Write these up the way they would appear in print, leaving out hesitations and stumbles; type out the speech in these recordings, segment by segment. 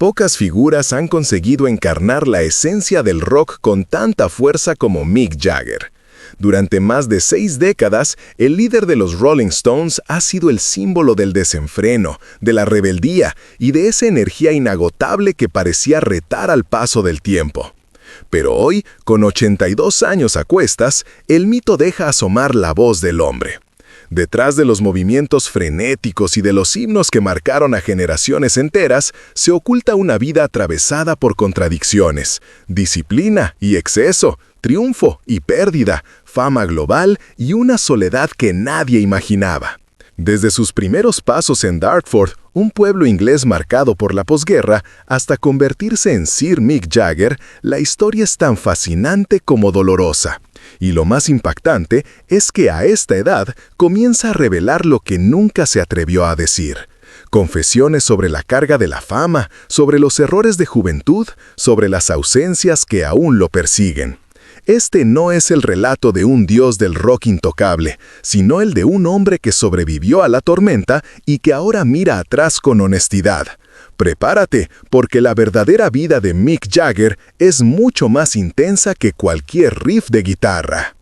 Pocas figuras han conseguido encarnar la esencia del rock con tanta fuerza como Mick Jagger. Durante más de 6 décadas, el líder de los Rolling Stones ha sido el símbolo del desenfreno, de la rebeldía y de esa energía inagotable que parecía retar al paso del tiempo. Pero hoy, con 82 años a cuestas, el mito deja asomar la voz del hombre. Detrás de los movimientos frenéticos y de los himnos que marcaron a generaciones enteras, se oculta una vida atravesada por contradicciones, disciplina y exceso, triunfo y pérdida, fama global y una soledad que nadie imaginaba. Desde sus primeros pasos en Dartford, un pueblo inglés marcado por la posguerra, hasta convertirse en Sir Mick Jagger, la historia es tan fascinante como dolorosa. Y lo más impactante es que a esta edad comienza a revelar lo que nunca se atrevió a decir. Confesiones sobre la carga de la fama, sobre los errores de juventud, sobre las ausencias que aún lo persiguen. Este no es el relato de un dios del rock intocable, sino el de un hombre que sobrevivió a la tormenta y que ahora mira atrás con honestidad. Prepárate, porque la verdadera vida de Mick Jagger es mucho más intensa que cualquier riff de guitarra.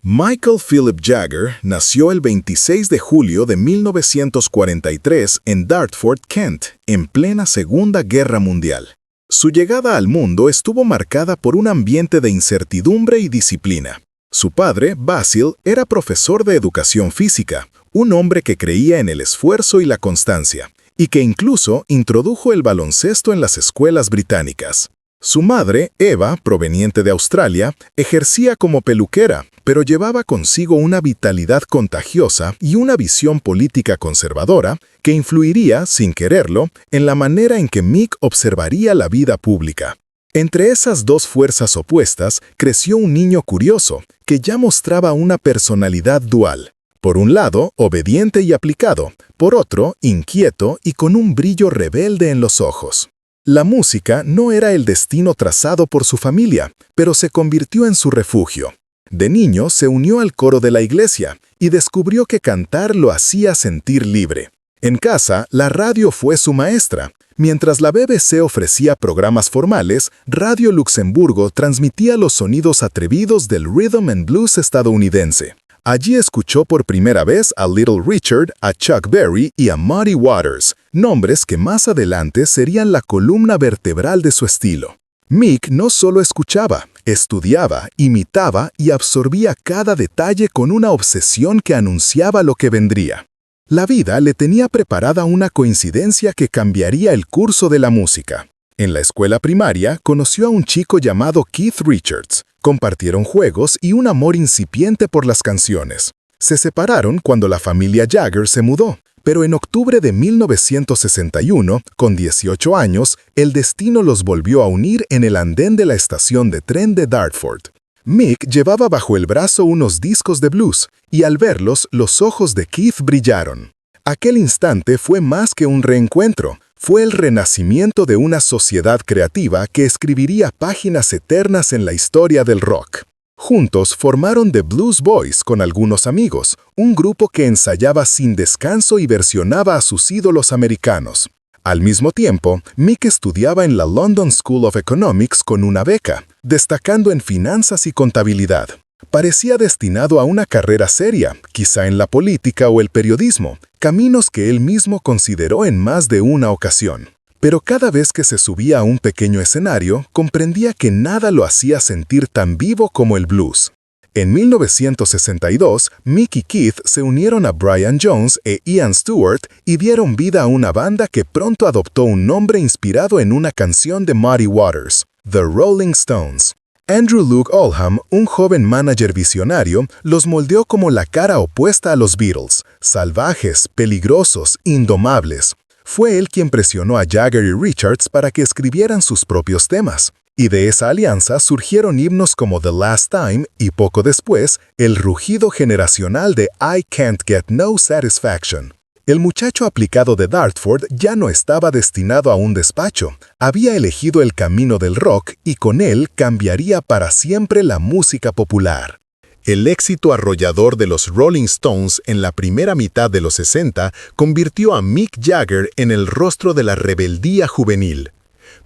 Michael Philip Jagger nació el 26 de julio de 1943 en Dartford, Kent, en plena Segunda Guerra Mundial. Su llegada al mundo estuvo marcada por un ambiente de incertidumbre y disciplina. Su padre, Basil, era profesor de educación física, un hombre que creía en el esfuerzo y la constancia, y que incluso introdujo el baloncesto en las escuelas británicas. Su madre, Eva, proveniente de Australia, ejercía como peluquera, pero llevaba consigo una vitalidad contagiosa y una visión política conservadora que influiría, sin quererlo, en la manera en que Mick observaría la vida pública. Entre esas dos fuerzas opuestas creció un niño curioso, que ya mostraba una personalidad dual. Por un lado, obediente y aplicado, por otro, inquieto y con un brillo rebelde en los ojos. La música no era el destino trazado por su familia, pero se convirtió en su refugio. De niño se unió al coro de la iglesia y descubrió que cantar lo hacía sentir libre. En casa, la radio fue su maestra. Mientras la BBC ofrecía programas formales, Radio Luxemburgo transmitía los sonidos atrevidos del rhythm and blues estadounidense. Allí escuchó por primera vez a Little Richard, a Chuck Berry y a Muddy Waters, nombres que más adelante serían la columna vertebral de su estilo. Mick no solo escuchaba, estudiaba, imitaba y absorbía cada detalle con una obsesión que anunciaba lo que vendría. La vida le tenía preparada una coincidencia que cambiaría el curso de la música. En la escuela primaria conoció a un chico llamado Keith Richards. Compartieron juegos y un amor incipiente por las canciones. Se separaron cuando la familia Jagger se mudó, pero en octubre de 1961, con 18 años, el destino los volvió a unir en el andén de la estación de tren de Dartford. Mick llevaba bajo el brazo unos discos de blues, y al verlos, los ojos de Keith brillaron. Aquel instante fue más que un reencuentro. Fue el renacimiento de una sociedad creativa que escribiría páginas eternas en la historia del rock. Juntos formaron The Blues Boys con algunos amigos, un grupo que ensayaba sin descanso y versionaba a sus ídolos americanos. Al mismo tiempo, Mick estudiaba en la London School of Economics con una beca, destacando en finanzas y contabilidad. Parecía destinado a una carrera seria, quizá en la política o el periodismo, caminos que él mismo consideró en más de una ocasión. Pero cada vez que se subía a un pequeño escenario, comprendía que nada lo hacía sentir tan vivo como el blues. En 1962, Mick y Keith se unieron a Brian Jones e Ian Stewart y dieron vida a una banda que pronto adoptó un nombre inspirado en una canción de Muddy Waters, The Rolling Stones. Andrew Luke Oldham, un joven manager visionario, los moldeó como la cara opuesta a los Beatles, salvajes, peligrosos, indomables. Fue él quien presionó a Jagger y Richards para que escribieran sus propios temas. Y de esa alianza surgieron himnos como The Last Time y poco después, el rugido generacional de I Can't Get No Satisfaction. El muchacho aplicado de Dartford ya no estaba destinado a un despacho. Había elegido el camino del rock y con él cambiaría para siempre la música popular. El éxito arrollador de los Rolling Stones en la primera mitad de los 60 convirtió a Mick Jagger en el rostro de la rebeldía juvenil.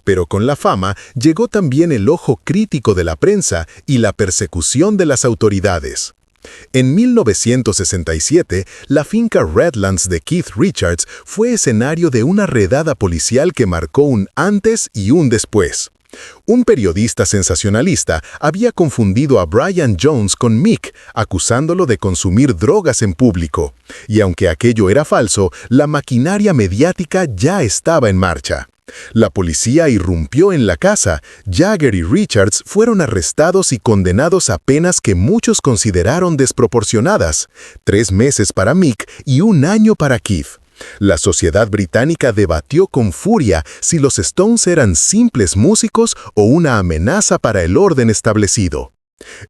Pero con la fama llegó también el ojo crítico de la prensa y la persecución de las autoridades. En 1967, la finca Redlands de Keith Richards fue escenario de una redada policial que marcó un antes y un después. Un periodista sensacionalista había confundido a Brian Jones con Mick, acusándolo de consumir drogas en público. Y aunque aquello era falso, la maquinaria mediática ya estaba en marcha. La policía irrumpió en la casa. Jagger y Richards fueron arrestados y condenados a penas que muchos consideraron desproporcionadas: 3 meses para Mick y 1 año para Keith. La sociedad británica debatió con furia si los Stones eran simples músicos o una amenaza para el orden establecido.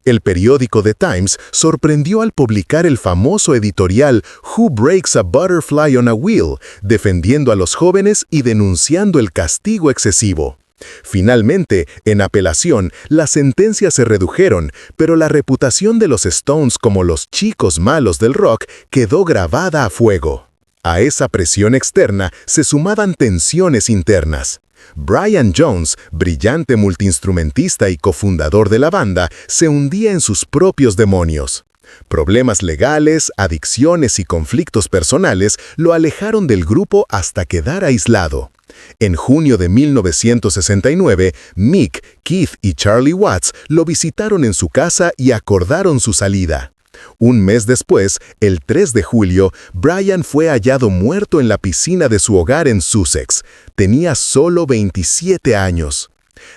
El periódico The Times sorprendió al publicar el famoso editorial Who Breaks a Butterfly on a Wheel, defendiendo a los jóvenes y denunciando el castigo excesivo. Finalmente, en apelación, las sentencias se redujeron, pero la reputación de los Stones como los chicos malos del rock quedó grabada a fuego. A esa presión externa se sumaban tensiones internas. Brian Jones, brillante multiinstrumentista y cofundador de la banda, se hundía en sus propios demonios. Problemas legales, adicciones y conflictos personales lo alejaron del grupo hasta quedar aislado. En junio de 1969, Mick, Keith y Charlie Watts lo visitaron en su casa y acordaron su salida. Un mes después, el 3 de julio, Brian fue hallado muerto en la piscina de su hogar en Sussex. Tenía solo 27 años.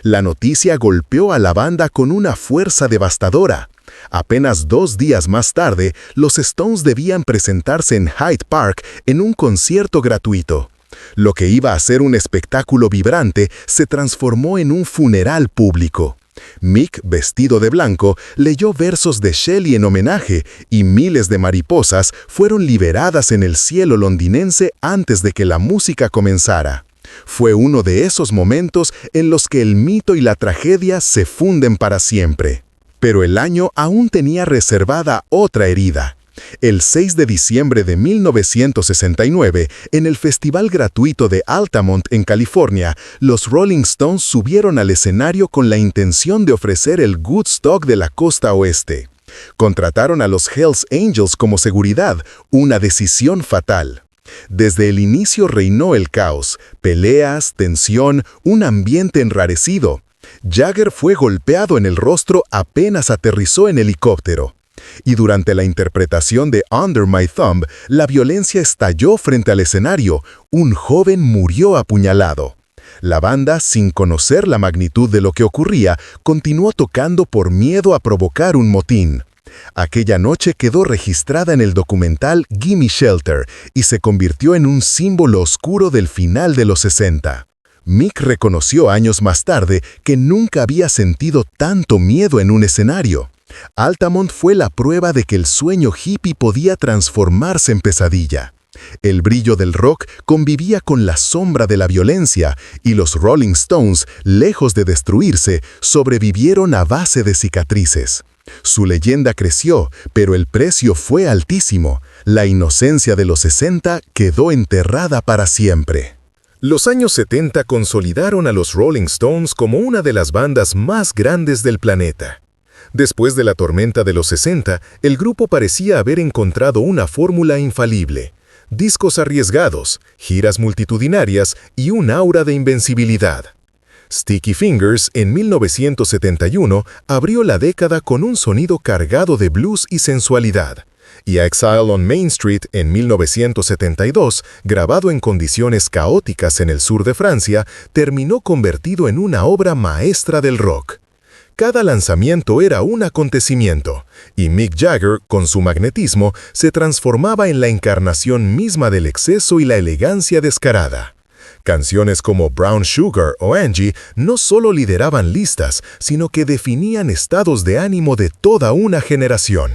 La noticia golpeó a la banda con una fuerza devastadora. Apenas 2 días más tarde, los Stones debían presentarse en Hyde Park en un concierto gratuito. Lo que iba a ser un espectáculo vibrante se transformó en un funeral público. Mick, vestido de blanco, leyó versos de Shelley en homenaje y miles de mariposas fueron liberadas en el cielo londinense antes de que la música comenzara. Fue uno de esos momentos en los que el mito y la tragedia se funden para siempre. Pero el año aún tenía reservada otra herida. El 6 de diciembre de 1969, en el festival gratuito de Altamont, en California, los Rolling Stones subieron al escenario con la intención de ofrecer el Woodstock de la costa oeste. Contrataron a los Hells Angels como seguridad, una decisión fatal. Desde el inicio reinó el caos, peleas, tensión, un ambiente enrarecido. Jagger fue golpeado en el rostro apenas aterrizó en helicóptero. Y durante la interpretación de Under My Thumb, la violencia estalló frente al escenario. Un joven murió apuñalado. La banda, sin conocer la magnitud de lo que ocurría, continuó tocando por miedo a provocar un motín. Aquella noche quedó registrada en el documental Gimme Shelter y se convirtió en un símbolo oscuro del final de los 60. Mick reconoció años más tarde que nunca había sentido tanto miedo en un escenario. Altamont fue la prueba de que el sueño hippie podía transformarse en pesadilla. El brillo del rock convivía con la sombra de la violencia y los Rolling Stones, lejos de destruirse, sobrevivieron a base de cicatrices. Su leyenda creció, pero el precio fue altísimo. La inocencia de los 60 quedó enterrada para siempre. Los años 70 consolidaron a los Rolling Stones como una de las bandas más grandes del planeta. Después de la tormenta de los 60, el grupo parecía haber encontrado una fórmula infalible: discos arriesgados, giras multitudinarias y un aura de invencibilidad. Sticky Fingers, en 1971, abrió la década con un sonido cargado de blues y sensualidad. Y Exile on Main Street, en 1972, grabado en condiciones caóticas en el sur de Francia, terminó convertido en una obra maestra del rock. Cada lanzamiento era un acontecimiento, y Mick Jagger, con su magnetismo, se transformaba en la encarnación misma del exceso y la elegancia descarada. Canciones como Brown Sugar o Angie no solo lideraban listas, sino que definían estados de ánimo de toda una generación.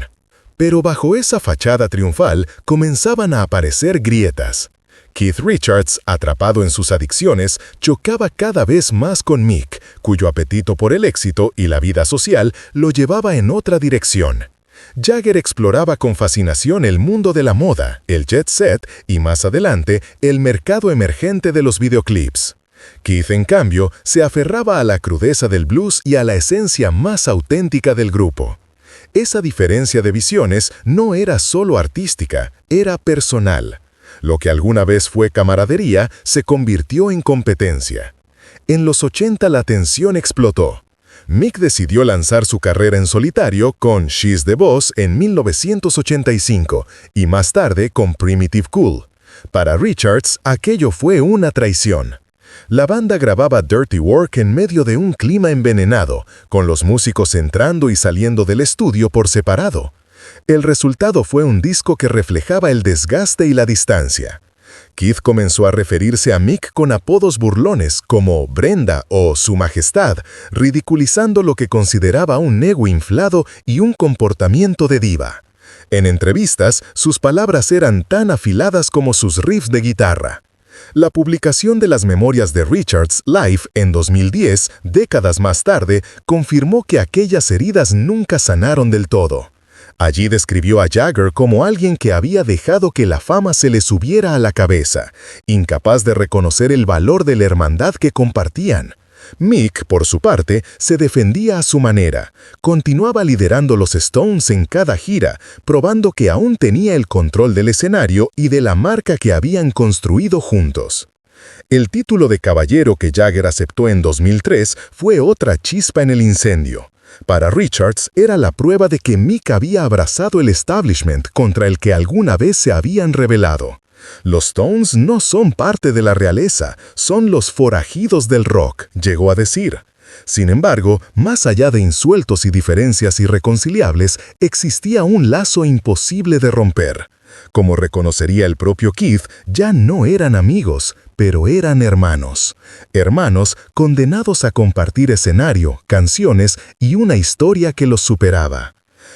Pero bajo esa fachada triunfal comenzaban a aparecer grietas. Keith Richards, atrapado en sus adicciones, chocaba cada vez más con Mick, cuyo apetito por el éxito y la vida social lo llevaba en otra dirección. Jagger exploraba con fascinación el mundo de la moda, el jet set y, más adelante, el mercado emergente de los videoclips. Keith, en cambio, se aferraba a la crudeza del blues y a la esencia más auténtica del grupo. Esa diferencia de visiones no era solo artística, era personal. Lo que alguna vez fue camaradería se convirtió en competencia. En los 80 la tensión explotó. Mick decidió lanzar su carrera en solitario con She's the Boss en 1985 y más tarde con Primitive Cool. Para Richards, aquello fue una traición. La banda grababa Dirty Work en medio de un clima envenenado, con los músicos entrando y saliendo del estudio por separado. El resultado fue un disco que reflejaba el desgaste y la distancia. Keith comenzó a referirse a Mick con apodos burlones como Brenda o Su Majestad, ridiculizando lo que consideraba un ego inflado y un comportamiento de diva. En entrevistas, sus palabras eran tan afiladas como sus riffs de guitarra. La publicación de las memorias de Richards Live en 2010, décadas más tarde, confirmó que aquellas heridas nunca sanaron del todo. Allí describió a Jagger como alguien que había dejado que la fama se le subiera a la cabeza, incapaz de reconocer el valor de la hermandad que compartían. Mick, por su parte, se defendía a su manera. Continuaba liderando los Stones en cada gira, probando que aún tenía el control del escenario y de la marca que habían construido juntos. El título de caballero que Jagger aceptó en 2003 fue otra chispa en el incendio. Para Richards era la prueba de que Mick había abrazado el establishment contra el que alguna vez se habían rebelado. Los Stones no son parte de la realeza, son los forajidos del rock, llegó a decir. Sin embargo, más allá de insultos y diferencias irreconciliables, existía un lazo imposible de romper. Como reconocería el propio Keith, ya no eran amigos, pero eran hermanos. Hermanos condenados a compartir escenario, canciones y una historia que los superaba.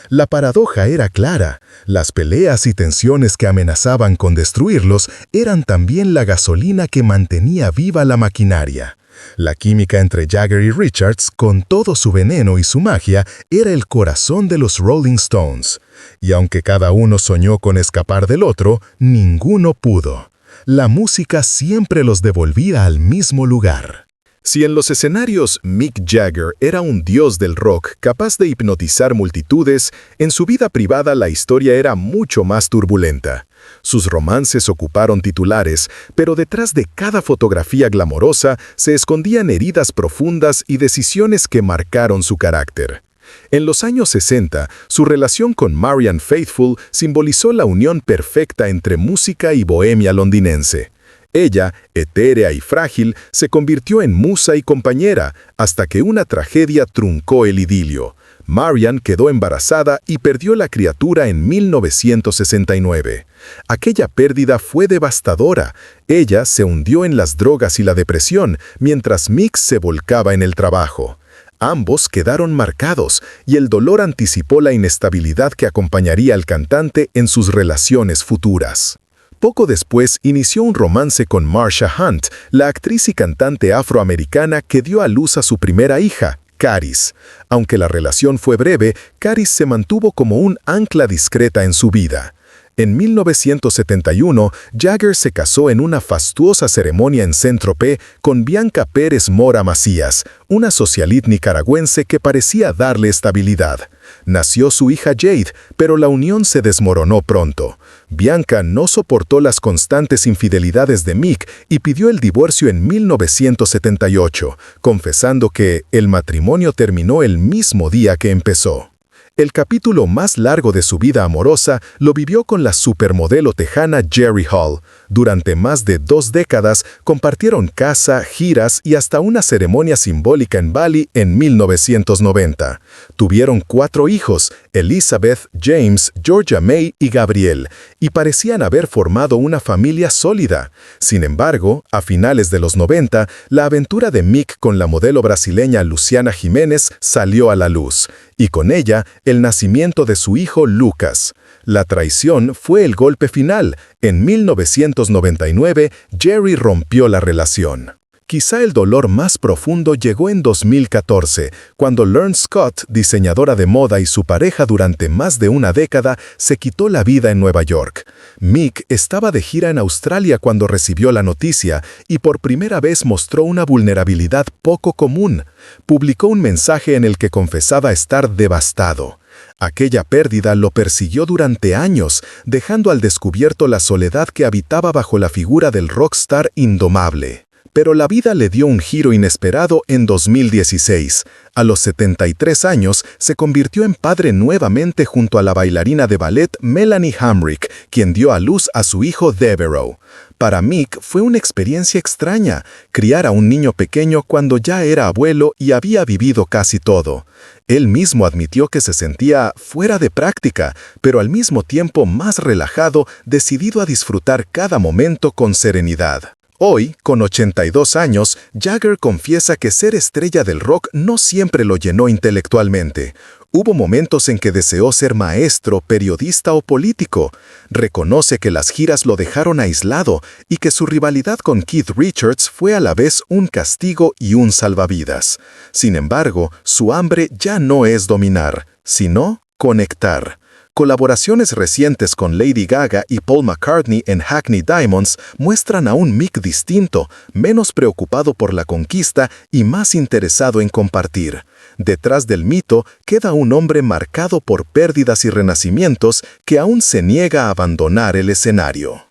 La paradoja era clara. Las peleas y tensiones que amenazaban con destruirlos eran también la gasolina que mantenía viva la maquinaria. La química entre Jagger y Richards, con todo su veneno y su magia, era el corazón de los Rolling Stones. Y aunque cada uno soñó con escapar del otro, ninguno pudo. La música siempre los devolvía al mismo lugar. Si en los escenarios Mick Jagger era un dios del rock capaz de hipnotizar multitudes, en su vida privada la historia era mucho más turbulenta. Sus romances ocuparon titulares, pero detrás de cada fotografía glamorosa se escondían heridas profundas y decisiones que marcaron su carácter. En los años 60, su relación con Marianne Faithfull simbolizó la unión perfecta entre música y bohemia londinense. Ella, etérea y frágil, se convirtió en musa y compañera, hasta que una tragedia truncó el idilio. Marianne quedó embarazada y perdió la criatura en 1969. Aquella pérdida fue devastadora. Ella se hundió en las drogas y la depresión, mientras Mick se volcaba en el trabajo. Ambos quedaron marcados, y el dolor anticipó la inestabilidad que acompañaría al cantante en sus relaciones futuras. Poco después inició un romance con Marsha Hunt, la actriz y cantante afroamericana que dio a luz a su primera hija, Caris. Aunque la relación fue breve, Caris se mantuvo como un ancla discreta en su vida. En 1971, Jagger se casó en una fastuosa ceremonia en Saint-Tropez con Bianca Pérez Mora Macías, una socialite nicaragüense que parecía darle estabilidad. Nació su hija Jade, pero la unión se desmoronó pronto. Bianca no soportó las constantes infidelidades de Mick y pidió el divorcio en 1978, confesando que el matrimonio terminó el mismo día que empezó. El capítulo más largo de su vida amorosa lo vivió con la supermodelo tejana Jerry Hall. Durante más de 2 décadas compartieron casa, giras y hasta una ceremonia simbólica en Bali en 1990. Tuvieron 4 hijos, Elizabeth, James, Georgia May y Gabriel, y parecían haber formado una familia sólida. Sin embargo, a finales de los 90, la aventura de Mick con la modelo brasileña Luciana Jiménez salió a la luz, y con ella el nacimiento de su hijo Lucas. La traición fue el golpe final. En 1999, Jerry rompió la relación. Quizá el dolor más profundo llegó en 2014, cuando Lern Scott, diseñadora de moda y su pareja durante más de una década, se quitó la vida en Nueva York. Mick estaba de gira en Australia cuando recibió la noticia y por primera vez mostró una vulnerabilidad poco común. Publicó un mensaje en el que confesaba estar devastado. Aquella pérdida lo persiguió durante años, dejando al descubierto la soledad que habitaba bajo la figura del rockstar indomable. Pero la vida le dio un giro inesperado en 2016. A los 73 años, se convirtió en padre nuevamente junto a la bailarina de ballet Melanie Hamrick, quien dio a luz a su hijo Devereaux. Para Mick fue una experiencia extraña, criar a un niño pequeño cuando ya era abuelo y había vivido casi todo. Él mismo admitió que se sentía fuera de práctica, pero al mismo tiempo más relajado, decidido a disfrutar cada momento con serenidad. Hoy, con 82 años, Jagger confiesa que ser estrella del rock no siempre lo llenó intelectualmente. Hubo momentos en que deseó ser maestro, periodista o político. Reconoce que las giras lo dejaron aislado y que su rivalidad con Keith Richards fue a la vez un castigo y un salvavidas. Sin embargo, su hambre ya no es dominar, sino conectar. Colaboraciones recientes con Lady Gaga y Paul McCartney en Hackney Diamonds muestran a un Mick distinto, menos preocupado por la conquista y más interesado en compartir. Detrás del mito queda un hombre marcado por pérdidas y renacimientos que aún se niega a abandonar el escenario.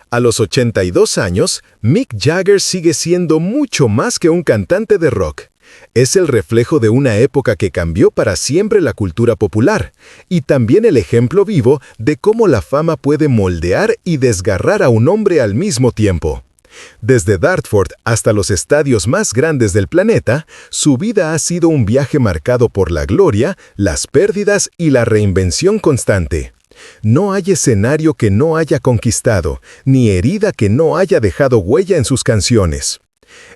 A los 82 años, Mick Jagger sigue siendo mucho más que un cantante de rock. Es el reflejo de una época que cambió para siempre la cultura popular, y también el ejemplo vivo de cómo la fama puede moldear y desgarrar a un hombre al mismo tiempo. Desde Dartford hasta los estadios más grandes del planeta, su vida ha sido un viaje marcado por la gloria, las pérdidas y la reinvención constante. No hay escenario que no haya conquistado, ni herida que no haya dejado huella en sus canciones.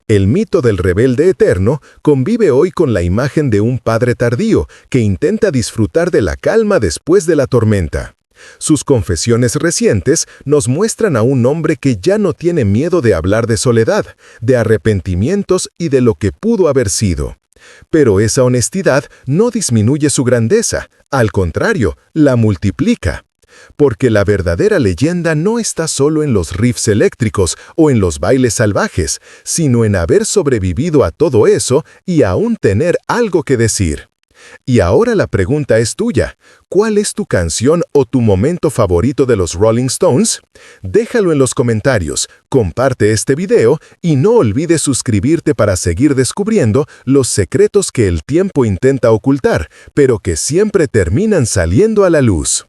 El mito del rebelde eterno convive hoy con la imagen de un padre tardío que intenta disfrutar de la calma después de la tormenta. Sus confesiones recientes nos muestran a un hombre que ya no tiene miedo de hablar de soledad, de arrepentimientos y de lo que pudo haber sido. Pero esa honestidad no disminuye su grandeza, al contrario, la multiplica. Porque la verdadera leyenda no está solo en los riffs eléctricos o en los bailes salvajes, sino en haber sobrevivido a todo eso y aún tener algo que decir. Y ahora la pregunta es tuya. ¿Cuál es tu canción o tu momento favorito de los Rolling Stones? Déjalo en los comentarios, comparte este video y no olvides suscribirte para seguir descubriendo los secretos que el tiempo intenta ocultar, pero que siempre terminan saliendo a la luz.